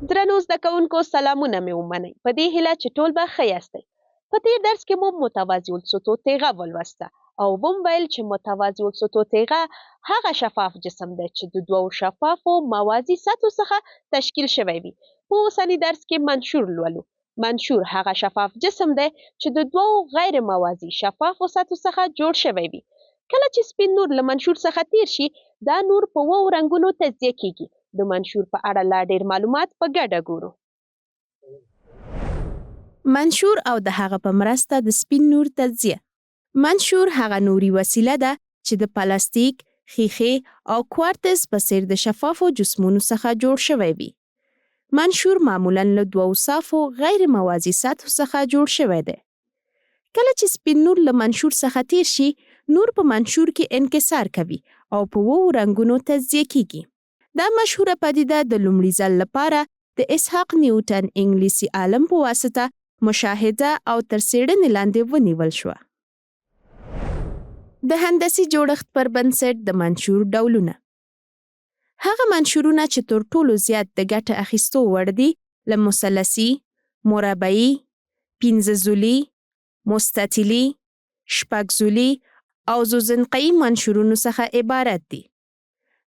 درنو زده کوونکو سلامونه مې ومنئ. په دې هیله چې ټول به ښه یاستئ. په تېر درس کې مو متوازي الصوتو تیغه ولوسته او وم ویل چې متوازي الصوتو تیغه هغه شفاف جسم دی چې د دوو شفافو موازي سطحو څخه تشکیل شوی وي. په اوسني درس کې منشور لولو. منشور هغه شفاف جسم دی چې د دوو غیر موازي شفافو سطحو څخه جوړ شوی وي. کله چې سپین نور له منشور څخه تیر شي، دا نور په 2 رنګونو تجزیه کیږي. د منشور په اړه لا ډیر معلومات په ګډه ګورو. منشور او د هغه په مرسته د سپین نور تجزیه. منشور هغه نوري وسیله ده چې د پلاستیک، ښیښې او کوارتز په څیر د شفافو جسمونو څخه جوړ شوی وي. منشور معمولاً له 2 صافو غیر موازي سطحو څخه جوړ شوی دی. کله چې سپین نور له منشور څخه تیر شي، نور په منشور کې انکسار کوي او په 2 رنګونو تجزیه کیږي. دا مشهوره پدیده د لومړي ځل لپاره د اسحاق نیوټن انګلیسي عالم په واسطه مشاهده او تر څېړنې لاندې ونیول شوه. د هندسي جوړښت پر بنسټ د منشور ډولونه. هغه منشورونه چې تر ټولو زیات د ګټه اخیستو وړ دي له مثلثي، مربعي، 5 ضلعي، مستطیلي، 6 ضلعي او زوزنقي منشورونو څخه عبارت دي.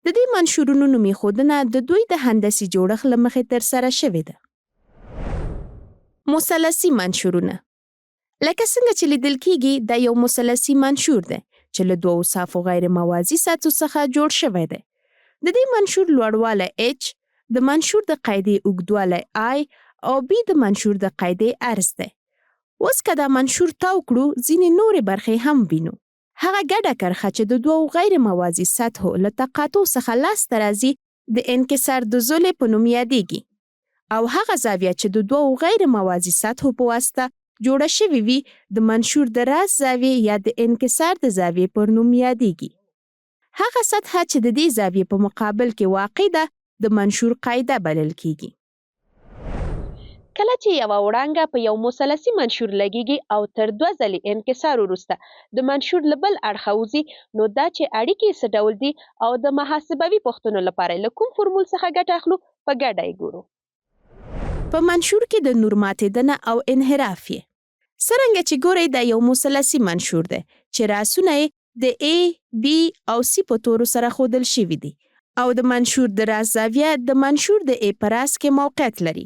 د دې منشورونو نوم ایښودنه د دوی د هندسي جوړښت له مخې ترسره شوې ده. مثلثي منشورونه. لکه څنګه چې لیدل کیږي، دا یو مثلثي منشور دی چې له 2 صافو غیر موازي سطحو څخه جوړ شوی دی. د دې منشور لوړوالی h، د منشور د قاعدې اوږدوالی I او b د منشور د قاعدې عرض دی. اوس که دا منشور تاو کړو، ځینې نورې برخې هم وینو. هغه ګډه کرښه چې د 2 غیر موازي سطحو له تقاطع څخه لاسته راځي د انکسار د زولې په نوم یادیږي، او هغه زاویه چې د 2 غیر موازي سطحو په واسطه جوړه شوې وي د منشور د راس زاویې یا د انکسار د زاویې پر نوم یادیږي. هغه سطحه چې د دې زاویې په مقابل کې واقع ده د منشور قاعده بلل کیږي. کله چې یوه وړانګه په یو مثلثي منشور لګیږي او تر 2 ځلې انکسار وروسته د منشور له بل اړخه وځي، نو دا چې اړیکې څه ډول دي او د محاسبوي پوښتنو لپاره له کوم فورمول څخه ګټه اخلو، په ګډه یې ګورو. په منشور کې د نور ماتېدنه او انحراف یې. څرنګه چې ګورئ، دا یو مثلثي منشور دی چې راسونه یې د A، B او C په تورو سره ښودل شوي دي، او د منشور د راس زاویه د منشور د A په راس کې موقعیت لري.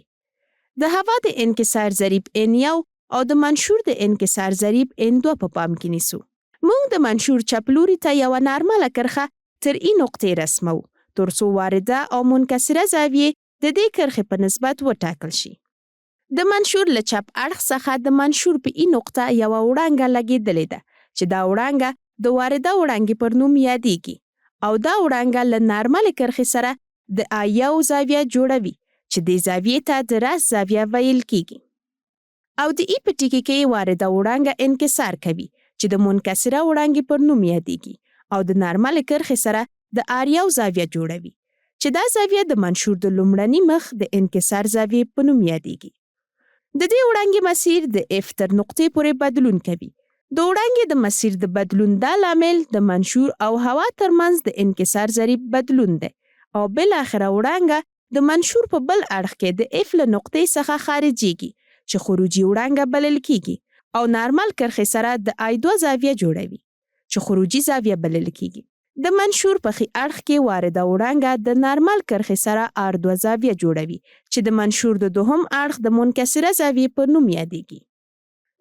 د هوا د انکسار ضریب N1 او د منشور د انکسار ضریب N2 په پام کې نیسو. موږ د منشور چپ لوري ته یوه نارمله کرښه تر ای نقطې رسمو، ترڅو وارده او منکسره زاویې د دې کرښې په نسبت وټاکل شي. د منشور له چپ اړخ څخه د منشور په ای نقطه یوه وړانګه لګېدلې ده چې دا وړانګه د وارده وړانګې پر نوم یادیږي، او دا وړانګه له نارملې کرښې سره د I1 زاویه جوړوي چې دې زاویې ته د راس زاویه ویل کیږي. او د ای په ټکي کې وارده وړانګه انکسار کوي چې د منکسره وړانګې پر نوم یادیږي، او د نارملې کرښې سره د R1 زاویه جوړوي چې دا زاویه د منشور د لومړني مخ د انکسار زاویې په نوم یادیږي. د دې وړانګې مسیر د F تر نقطې پورې بدلون کوي. د وړانګې د مسیر د بدلون دا لامل د منشور او هوا ترمنځ د انکسار ضریب بدلون دی، او بالاخره وړانګه د منشور په بل اړخ کې د F له نقطې څخه خارجيږي چې خروجي وړانګه بلل کیږي، او نارمل کرښې سره د I2 زاویه جوړوي چې خروجي زاویه بلل کیږي. د منشور په ښي اړخ کې وارده وړانګه د نارمل کرښې سره R2 زاویه جوړوي چې د منشور د دوهم اړخ د منکسره زاویې په نوم یادیږي.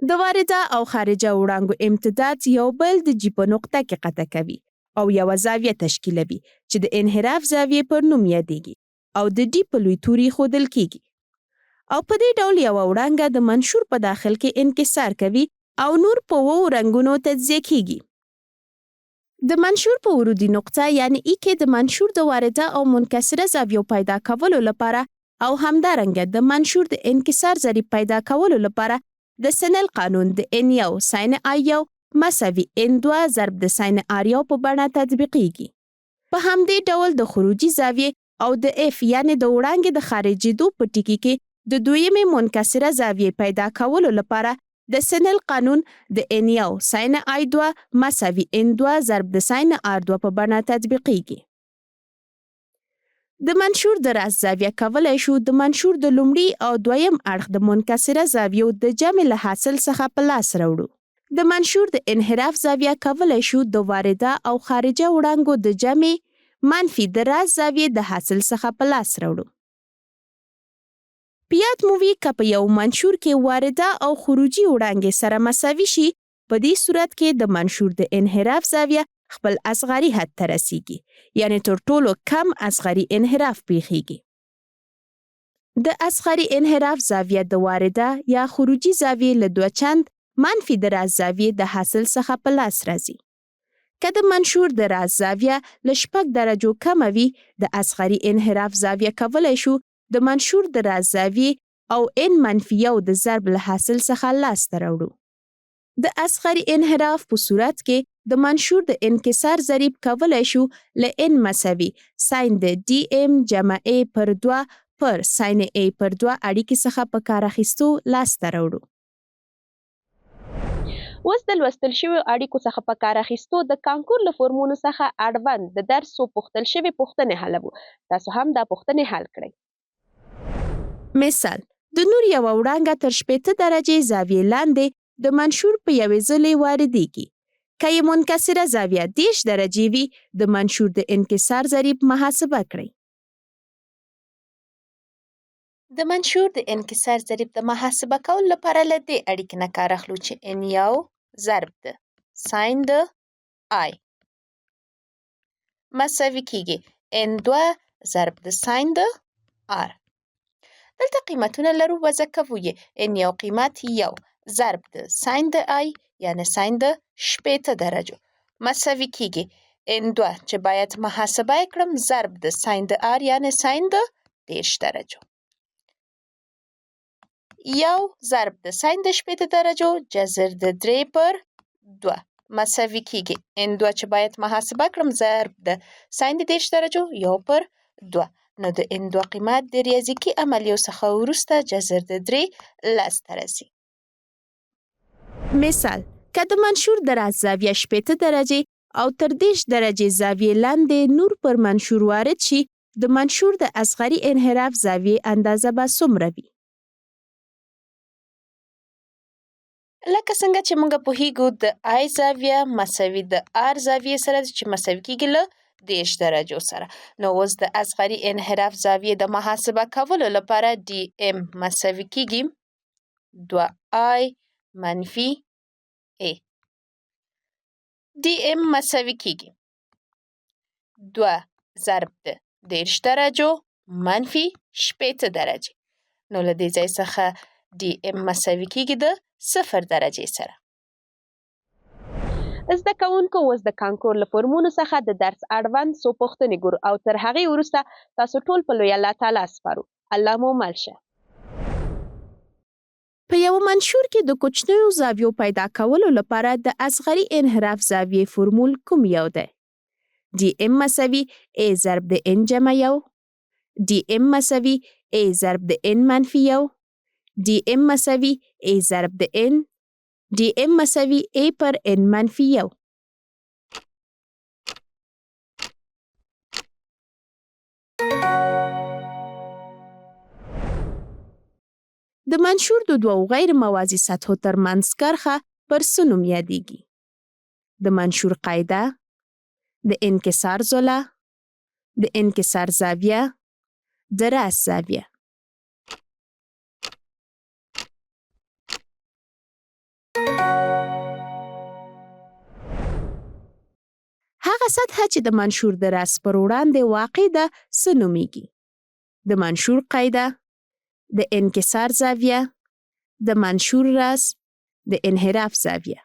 د وارده او خارجه وړانګو امتداد یو بل د G په نقطه کې قطع کوي او یوه زاویه تشکیلوي چې د انحراف زاویې پر نوم یادیږي او د D په لوی توري ښودل کیږي. او په دې ډول یوه وړانګه د منشور په داخل کې انکسار کوي او نور په 2 رنګونو تجزیه کیږي. د منشور په ورودي نقطه یعنی ای کې د منشور د وارده او منکسره زاویو پیدا کولو لپاره او همدارنګه د منشور د انکسار ضریب پیدا کولو لپاره د سنل قانون د N1 ساین I1 مساوي N2 ضرب د ساین R1 په بڼه تطبیقیږي. په همدې ډول د خروجي زاویې او د F یعنی د وړانګې د خارجېدو په ټکي کې د دویمې منکسره زاویې پیدا کولو لپاره د سنل قانون د N1 ساین I2 مساوي N2 ضرب د ساین R2 په بڼه تطبیقیږي. د منشور د راس زاویه کولای شو د منشور د لومړي او دویم اړخ د منکسره زاویو د جمع له حاصل څخه په لاس راوړو. د منشور د انحراف زاویه کولای شو د وارده او خارجه وړانګو د جمع منفي د راس زاویې د حاصل څخه په لاس راوړو. په یاد مو وي که په یو منشور کې وارده او خروجي وړانګې سره مساوي شي، په دې صورت کې د منشور د انحراف زاویه خپل اصغري حد ته رسیږي، یعنی تر ټولو کم اصغري انحراف پیښیږي. د اصغري انحراف زاویه د وارده یا خروجي زاویې له دوه چند منفي د راس زاویې د حاصل څخه په لاس راځي. که د منشور د راس زاویه له 6 درجو کمه وي، د اصغري انحراف زاویه کولای شو د منشور د راس زاویې او -1 د ضرب له حاصل څخه لاسته راوړو. د اصغري انحراف په صورت کې د منشور د انکسار ضریب کولای شو له n مساوي ساین د dm جمع a پر 2 پر ساین a پر 2 اړیکې څخه په کار اخیستو لاسته راوړو. اوس د لوستل شویو اړیکو څخه په کار اخیستو د کانکور له فورمونو څخه اړوند د درس څو پوښتل شوې پوښتنې حلوو. تاسو هم دا پوښتنې حل کړئ. مثال: د نور یوه وړانګه تر 15 درجې زاویې لاندې د منشور په یوې ځلې واردېږي. که یې منکسره زاویه 10 درجې وي، د منشور د انکسار ضریب محاسبه کړئ. د منشور د انکسار ضریب د محاسبه کولو لپاره له دې اړیکې نه کار اخلو چې n1 ضرب د ساین د i مساوي کیږي n2 ضرب د ساین د r. دلته قیمتونه لرو، وضع کوو یې n1 قیمت 1 ضرب د ساین د i یعنی ساین د 15 درجو مساوي کیږي n2 چې باید محاسبه یې کړم ضرب د ساین د r یعنی ساین د 10 درجو. 1 ضرب د ساین د 15 درجو جذر د 3 پر 2 مساوي کیږي n2 چې باید محاسبه کړم ضرب د ساین د 10 درجو 1 پر 2. نو د n2 قیمت د ریاضیکي عملیو څخه وروسته جذر د 3 لاسته راځي. مثال: که د منشور د راس زاویه 15 درجې او تر 10 درجې زاویې لاندې نور پر منشور وارد شي، د منشور د اصغري انحراف زاویې اندازه به څومره وي؟ لکه څنګه چې موږ پوهیږو د I زاویه مساوي د R زاویې سره چې مساوي کیږي له 10 درجو سره. نو اوس د اصغري انحراف زاویې د محاسبه کولو لپاره dm مساوي کیږي 2i منفي a. dm مساوي کیږي 2 ضرب د 10 درجو منفي 15 درجې. نو له دې ځای څخه dm مساوي کیږي د 0 درجې سره. زده کوونکو اوس د کانکور له فورمونو څخه د درس اړوند څو پوښتنې ګورو او تر هغې وروسته تاسو ټول په لوی الله تعالی سپارو. الله مو مل شه. په یو منشور کې د کوچنیو زاویو پیدا کولو لپاره د اصغري انحراف زاویې فورمول کوم یو دی؟ dm مساوي a ضرب د n جمع 1، dm مساوي a ضرب د n منفي 1، dm مساوي a ضرب د n، dm مساوي a پر n منفي 1. د منشور د دوو غیر موازي سطحو ترمنځ کرښه پر څه نوم یادیږي؟ د منشور قاعده، د انکسار زاویه، د انکسار زاویه، د راس زاویه. هغه سطحه چې د منشور د راس پر وړاندې واقع ده څه نومیږي؟ د منشور قاعده، د انکسار زاویه، د منشور راس، د انحراف زاویه.